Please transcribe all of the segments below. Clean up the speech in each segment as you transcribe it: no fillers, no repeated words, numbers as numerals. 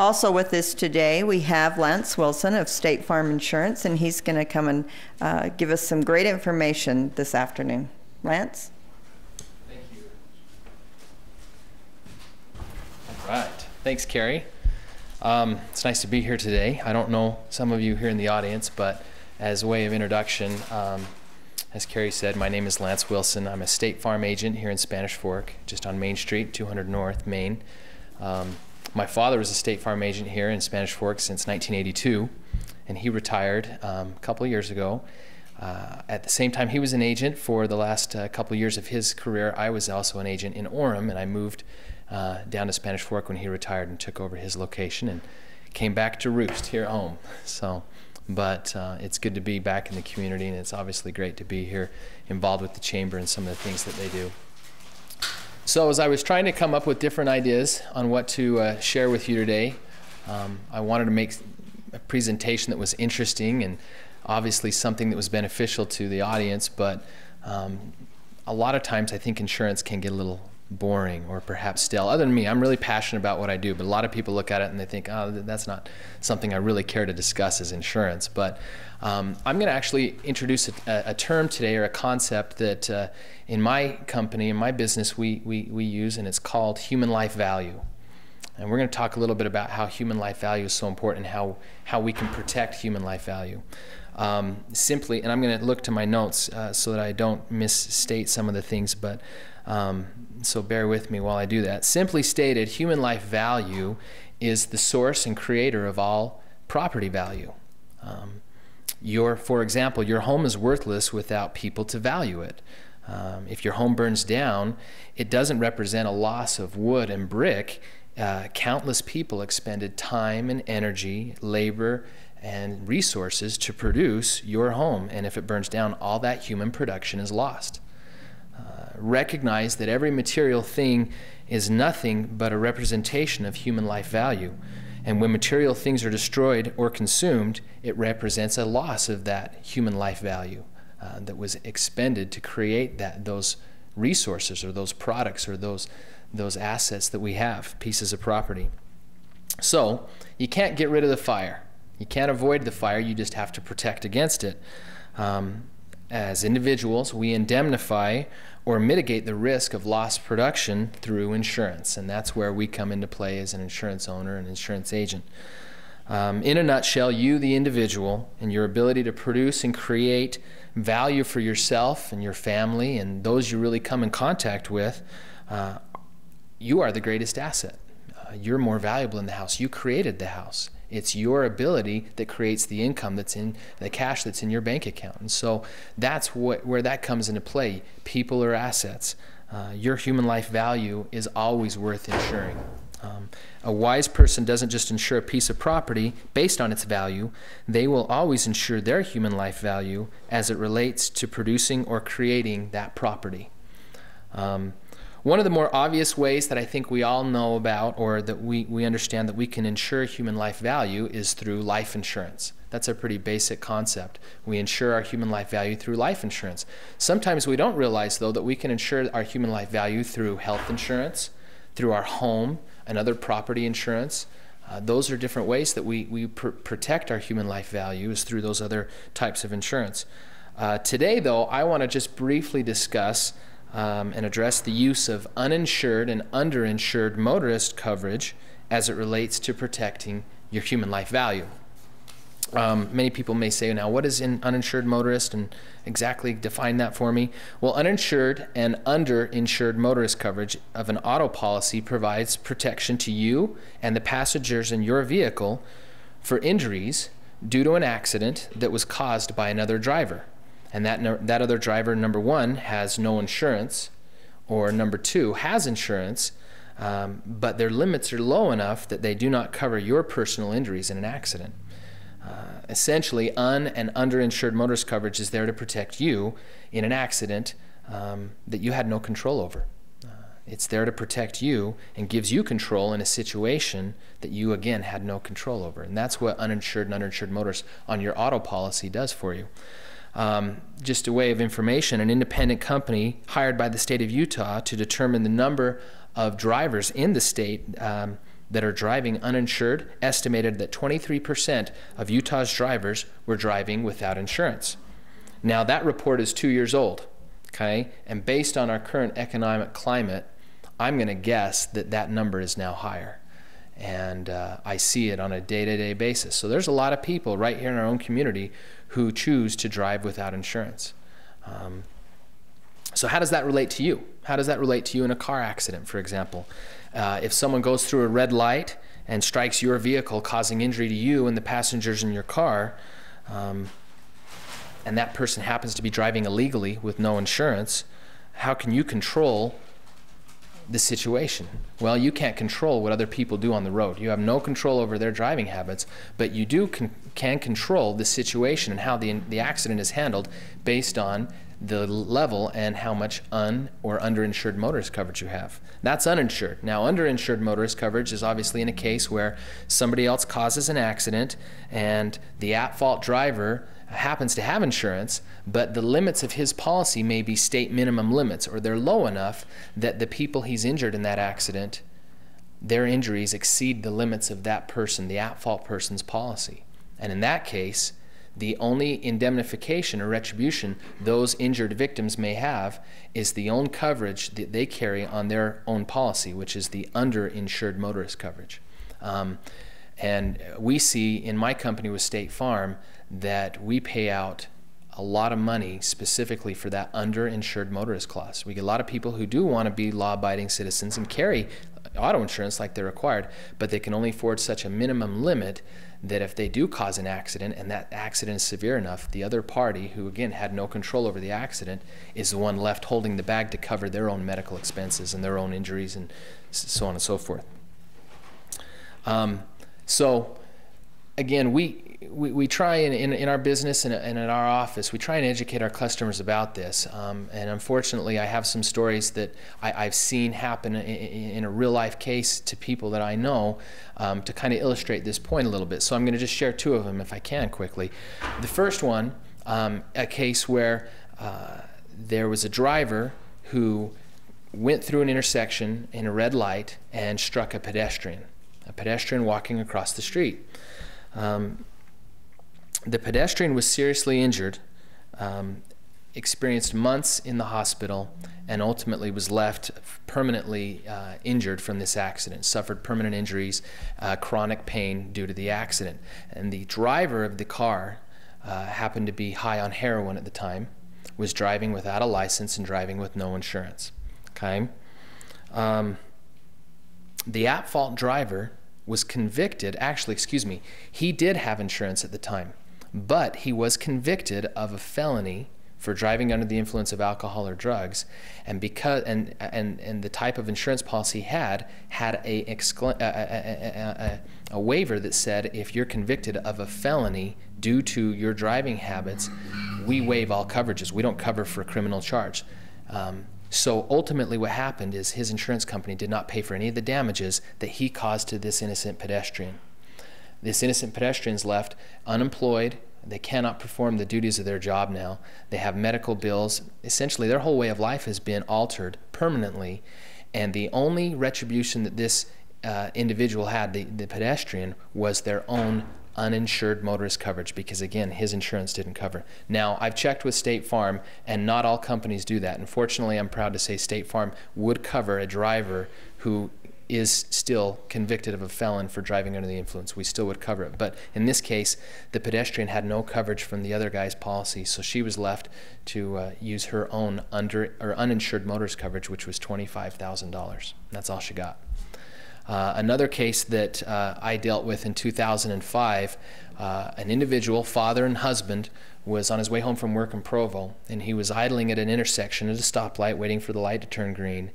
Also with us today, we have Lance Wilson of State Farm Insurance, and he's going to come and give us some great information this afternoon. Lance? Thank you. All right. Thanks, Carrie. It's nice to be here today. I don't know some of you here in the audience, but as a way of introduction, as Carrie said, my name is Lance Wilson. I'm a State Farm agent here in Spanish Fork, just on Main Street, 200 North, Maine. My father was a State Farm agent here in Spanish Fork since 1982, and he retired a couple of years ago. At the same time he was an agent for the last couple of years of his career, I was also an agent in Orem, and I moved down to Spanish Fork when he retired and took over his location and came back to roost here at home. But it's good to be back in the community, and it's obviously great to be here involved with the chamber and some of the things that they do. So as I was trying to come up with different ideas on what to share with you today, I wanted to make a presentation that was interesting and obviously something that was beneficial to the audience, but a lot of times I think insurance can get a little boring or perhaps stale. Other than me, I'm really passionate about what I do, but a lot of people look at it and they think, oh, that's not something I really care to discuss as insurance. But I'm going to actually introduce a term today, or a concept that in my company, in my business, we use, and it's called human life value. And we're going to talk a little bit about how human life value is so important and how we can protect human life value. Simply, and I'm going to look to my notes so that I don't misstate some of the things, but so bear with me while I do that. Simply stated, human life value is the source and creator of all property value. For example, your home is worthless without people to value it. If your home burns down, it doesn't represent a loss of wood and brick. Countless people expended time and energy, labor, and resources to produce your home, and if it burns down, all that human production is lost. Recognize that every material thing is nothing but a representation of human life value, and when material things are destroyed or consumed, it represents a loss of that human life value that was expended to create those resources or those products or those assets that we have, pieces of property. So you can't get rid of the fire. You can't avoid the fire, you just have to protect against it. As individuals, we indemnify or mitigate the risk of lost production through insurance, and that's where we come into play as an insurance owner and insurance agent. In a nutshell, you, the individual, and your ability to produce and create value for yourself and your family and those you really come in contact with, you are the greatest asset. You're more valuable in the house. You created the house. It's your ability that creates the income that's in the cash that's in your bank account. And so that's where that comes into play. People are assets. Your human life value is always worth insuring. A wise person doesn't just insure a piece of property based on its value. They will always insure their human life value as it relates to producing or creating that property. One of the more obvious ways that I think we all know about, or that we understand that we can insure human life value, is through life insurance. That's a pretty basic concept. We insure our human life value through life insurance. Sometimes we don't realize, though, that we can insure our human life value through health insurance, through our home and other property insurance. Those are different ways that we protect our human life value, is through those other types of insurance. Today, though, I want to just briefly discuss and address the use of uninsured and underinsured motorist coverage as it relates to protecting your human life value. Many people may say, now what is an uninsured motorist, and exactly define that for me? Well, uninsured and underinsured motorist coverage of an auto policy provides protection to you and the passengers in your vehicle for injuries due to an accident that was caused by another driver. And that other driver, number one, has no insurance, or number two, has insurance, but their limits are low enough that they do not cover your personal injuries in an accident. Essentially, and underinsured motorist coverage is there to protect you in an accident that you had no control over. It's there to protect you and gives you control in a situation that you, again, had no control over. And that's what uninsured and underinsured motorists on your auto policy does for you. Just a way of information, an independent company hired by the state of Utah to determine the number of drivers in the state that are driving uninsured estimated that 23% of Utah's drivers were driving without insurance. Now that report is 2 years old, okay? And based on our current economic climate, I'm going to guess that that number is now higher. And I see it on a day-to-day basis. So there's a lot of people right here in our own community who choose to drive without insurance. So how does that relate to you? How does that relate to you in a car accident, for example? If someone goes through a red light and strikes your vehicle, causing injury to you and the passengers in your car, and that person happens to be driving illegally with no insurance, how can you control the situation? Well, you can't control what other people do on the road. You have no control over their driving habits, but you can control the situation and how the accident is handled based on the level and how much or underinsured motorist coverage you have. That's uninsured. Now, underinsured motorist coverage is obviously in a case where somebody else causes an accident and the at-fault driver happens to have insurance, but the limits of his policy may be state minimum limits, or they're low enough that the people he's injured in that accident, their injuries exceed the limits of that person, the at-fault person's policy. And in that case, the only indemnification or retribution those injured victims may have is the own coverage that they carry on their own policy, which is the underinsured motorist coverage. And we see in my company with State Farm that we pay out a lot of money specifically for that underinsured motorist clause. We get a lot of people who do want to be law-abiding citizens and carry auto insurance like they're required, but they can only afford such a minimum limit that if they do cause an accident and that accident is severe enough, the other party, who again had no control over the accident, is the one left holding the bag to cover their own medical expenses and their own injuries and so on and so forth. So again, we try in our business and in our office, we try and educate our customers about this. And unfortunately, I have some stories that I've seen happen in a real life case to people that I know to kind of illustrate this point a little bit. So I'm going to just share two of them if I can quickly. The first one, a case where there was a driver who went through an intersection in a red light and struck a pedestrian walking across the street. The pedestrian was seriously injured, experienced months in the hospital, and ultimately was left permanently injured from this accident, suffered permanent injuries, chronic pain due to the accident. And the driver of the car happened to be high on heroin at the time, was driving without a license and driving with no insurance. Okay? The at-fault driver was convicted, actually, excuse me, he did have insurance at the time, but he was convicted of a felony for driving under the influence of alcohol or drugs, and because and the type of insurance policy he had a waiver that said if you're convicted of a felony due to your driving habits, we waive all coverages. We don't cover for a criminal charge. So ultimately what happened is his insurance company did not pay for any of the damages that he caused to this innocent pedestrian. This innocent pedestrian's left unemployed. They cannot perform the duties of their job now. They have medical bills. Essentially, their whole way of life has been altered permanently, and the only retribution that this individual had, the pedestrian, was their own uninsured motorist coverage, because again, his insurance didn't cover. Now, I've checked with State Farm, and not all companies do that. Unfortunately, I'm proud to say State Farm would cover a driver who is still convicted of a felon for driving under the influence. We still would cover it. But in this case, the pedestrian had no coverage from the other guy's policy, so she was left to use her own uninsured motorist coverage, which was $25,000. That's all she got. Another case that I dealt with in 2005, an individual, father and husband, was on his way home from work in Provo, and he was idling at an intersection at a stoplight waiting for the light to turn green,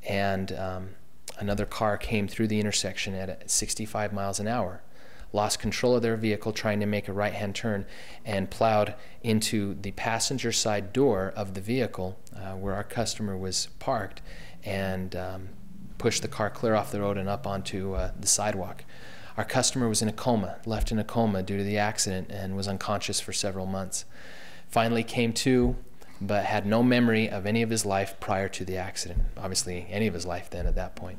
and another car came through the intersection at 65 miles an hour, lost control of their vehicle trying to make a right-hand turn, and plowed into the passenger side door of the vehicle where our customer was parked, and pushed the car clear off the road and up onto the sidewalk. Our customer was in a coma, left in a coma due to the accident, and was unconscious for several months. Finally came to, but had no memory of any of his life prior to the accident. Obviously, any of his life then at that point.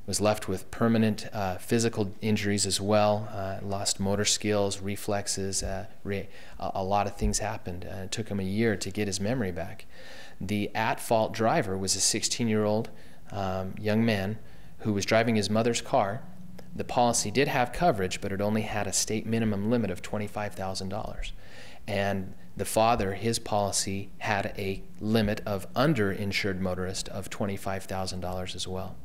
was left with permanent physical injuries as well, lost motor skills, reflexes, a lot of things happened. It took him a year to get his memory back. The at-fault driver was a 16-year-old young man who was driving his mother's car. The policy did have coverage, but it only had a state minimum limit of $25,000. And the father, his policy had a limit of underinsured motorist of $25,000 as well.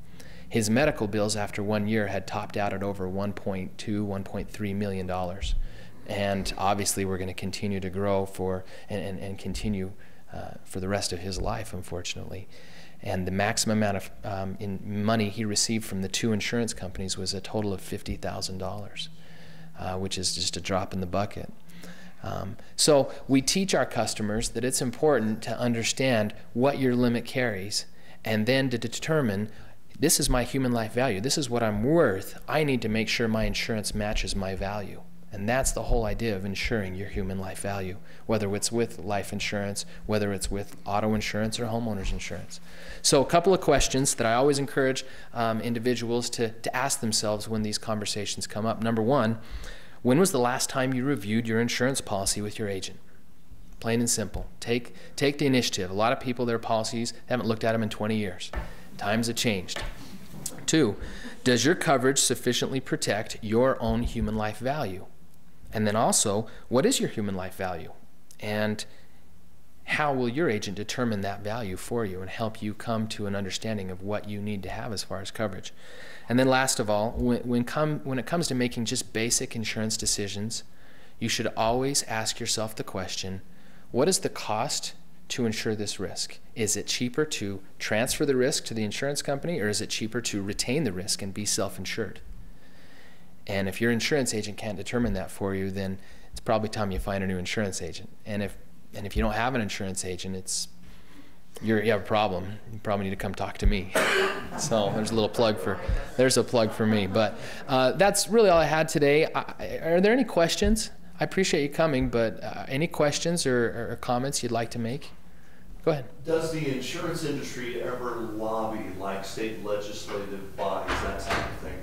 His medical bills after 1 year had topped out at over $1.2, $1.3 million. And obviously we're going to continue to grow and continue for the rest of his life, unfortunately. And the maximum amount of in money he received from the 2 insurance companies was a total of $50,000, which is just a drop in the bucket. So we teach our customers that it's important to understand what your limit carries, and then to determine, this is my human life value, this is what I'm worth, I need to make sure my insurance matches my value. And that's the whole idea of insuring your human life value, whether it's with life insurance, whether it's with auto insurance or homeowners insurance. So a couple of questions that I always encourage individuals to ask themselves when these conversations come up. Number one, when was the last time you reviewed your insurance policy with your agent? Plain and simple. Take the initiative. A lot of people, their policies, haven't looked at them in 20 years. Times have changed. 2, does your coverage sufficiently protect your own human life value? And then also, what is your human life value? And how will your agent determine that value for you and help you come to an understanding of what you need to have as far as coverage? And then last of all, when it comes to making just basic insurance decisions, you should always ask yourself the question, what is the cost to insure this risk? Is it cheaper to transfer the risk to the insurance company, or is it cheaper to retain the risk and be self-insured? And if your insurance agent can't determine that for you, then it's probably time you find a new insurance agent. And if you don't have an insurance agent, you have a problem. You probably need to come talk to me. So there's a plug for me. But that's really all I had today. Are there any questions? I appreciate you coming, but any questions or comments you'd like to make? Go ahead. Does the insurance industry ever lobby, like state legislative bodies, that type of thing,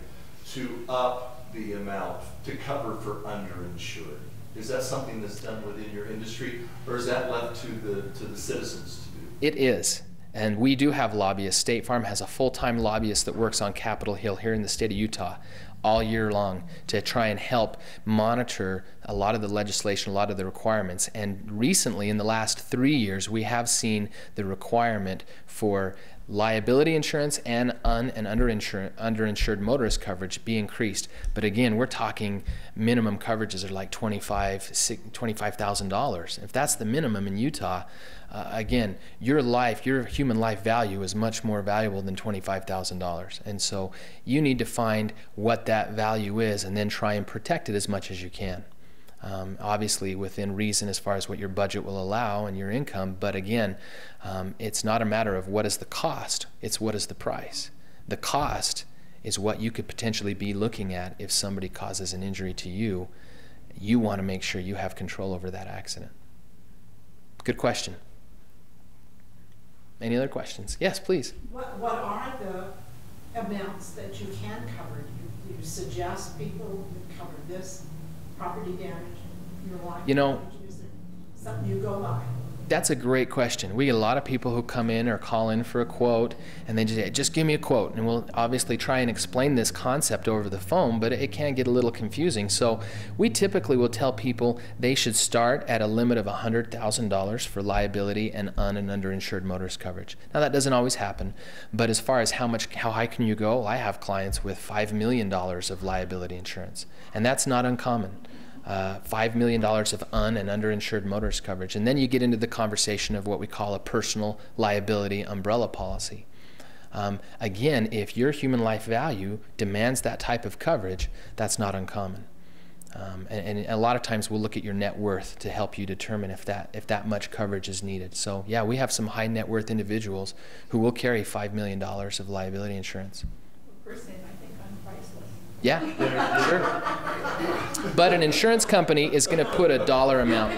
to up the amount to cover for underinsured? Is that something that's done within your industry, or is that left to the citizens to do? It is. And we do have lobbyists. State Farm has a full-time lobbyist that works on Capitol Hill here in the state of Utah all year long to try and help monitor a lot of the legislation, a lot of the requirements. And recently, in the last 3 years, we have seen the requirement for liability insurance and underinsured motorist coverage be increased. But again, we're talking minimum coverages are like $25,000. If that's the minimum in Utah, again, your human life value is much more valuable than $25,000. And so you need to find what that value is and then try and protect it as much as you can. Obviously within reason as far as what your budget will allow and your income, but again, it's not a matter of what is the cost, it's what is the price. The cost is what you could potentially be looking at if somebody causes an injury to you. You want to make sure you have control over that accident. Good question. Any other questions? Yes, please. What are the amounts that you can cover? Do you suggest people cover this? Property damage, your life damage, is there something you go by? That's a great question. We get a lot of people who come in or call in for a quote, and they just give me a quote, and we'll obviously try and explain this concept over the phone, but it can get a little confusing. So we typically will tell people they should start at a limit of $100,000 for liability and underinsured motorist coverage. Now that doesn't always happen, but as far as how high can you go, I have clients with $5 million of liability insurance, and that's not uncommon. $5 million of and underinsured motorist coverage. And then you get into the conversation of what we call a personal liability umbrella policy. Again, if your human life value demands that type of coverage, that's not uncommon. And a lot of times we'll look at your net worth to help you determine if that much coverage is needed. So yeah, we have some high net worth individuals who will carry $5 million of liability insurance. Personally, I think I'm priceless. Yeah, sure. But an insurance company is going to put a dollar amount.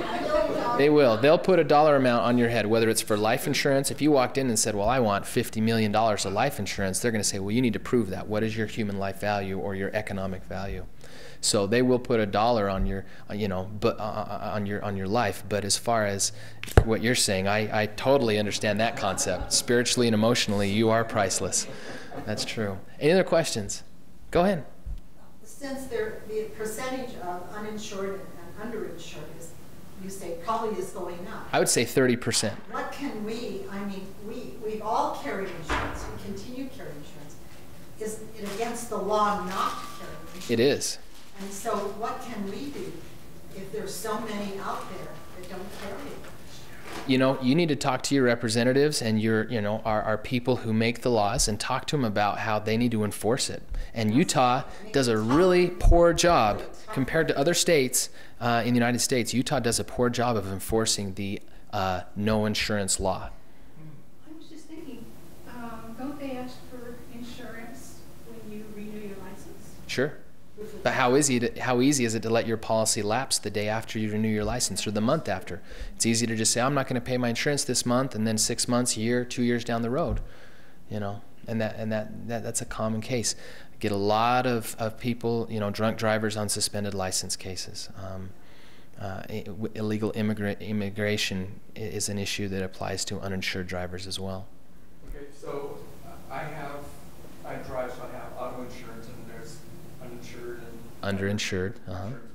They will. They'll put a dollar amount on your head, whether it's for life insurance. If you walked in and said, well, I want $50 million of life insurance, they're going to say, well, you need to prove that. What is your human life value or your economic value? So they will put a dollar on your, on your life. But as far as what you're saying, I totally understand that concept. Spiritually and emotionally, you are priceless. That's true. Any other questions? Go ahead. Since the percentage of uninsured and underinsured is, you say, probably is going up. I would say 30%. What can we, I mean, we've all carried insurance, we continue carrying insurance. Is it against the law not to carry insurance? It is. And so what can we do if there's so many out there that don't carry it? You need to talk to your representatives and our people who make the laws and talk to them about how they need to enforce it. And Utah does a really poor job compared to other states in the United States. Utah does a poor job of enforcing the no insurance law. I was just thinking, don't they ask for insurance when you renew your license? Sure. But how easy is it to let your policy lapse the day after you renew your license or the month after? It's easy to just say, I'm not going to pay my insurance this month, and then 6 months, a year, 2 years down the road, and that's a common case. I get a lot of people, drunk drivers on suspended license cases. Illegal immigration is an issue that applies to uninsured drivers as well. Okay, so I drive, so I have auto insurance, and there's uninsured and underinsured.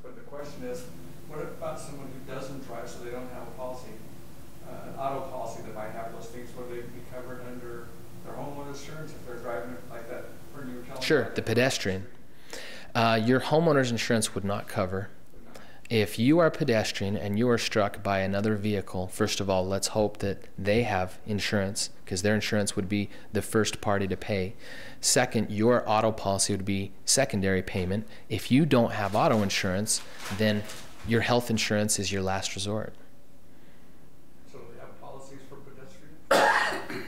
But the question is, what about someone who doesn't drive, so they don't have a policy, an auto policy that might have those things? Will they be covered under their homeowner insurance if they're driving like that? Or you were telling Sure, the pedestrian. Your homeowner's insurance would not cover. If you are a pedestrian and you are struck by another vehicle, first of all, let's hope that they have insurance, because their insurance would be the first party to pay. Second, your auto policy would be secondary payment. If you don't have auto insurance, then your health insurance is your last resort. So they have policies for pedestrians?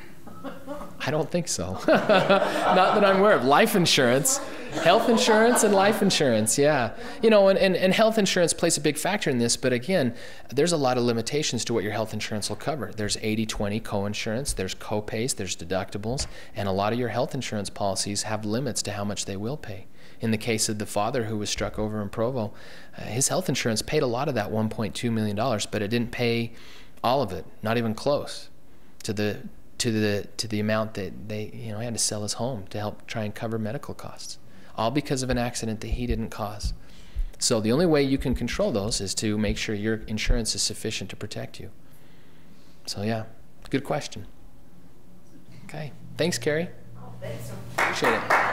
I don't think so. Not that I'm aware of. Life insurance. Health insurance and life insurance, yeah. And health insurance plays a big factor in this, but again, there's a lot of limitations to what your health insurance will cover. There's 80-20 co-insurance, there's co-pays, there's deductibles, and a lot of your health insurance policies have limits to how much they will pay. In the case of the father who was struck over in Provo, his health insurance paid a lot of that $1.2 million, but it didn't pay all of it, not even close to the amount that he had to sell his home to help try and cover medical costs. All because of an accident that he didn't cause. So the only way you can control those is to make sure your insurance is sufficient to protect you. So yeah, good question. Okay, thanks, Carrie. Oh, thanks. Appreciate it.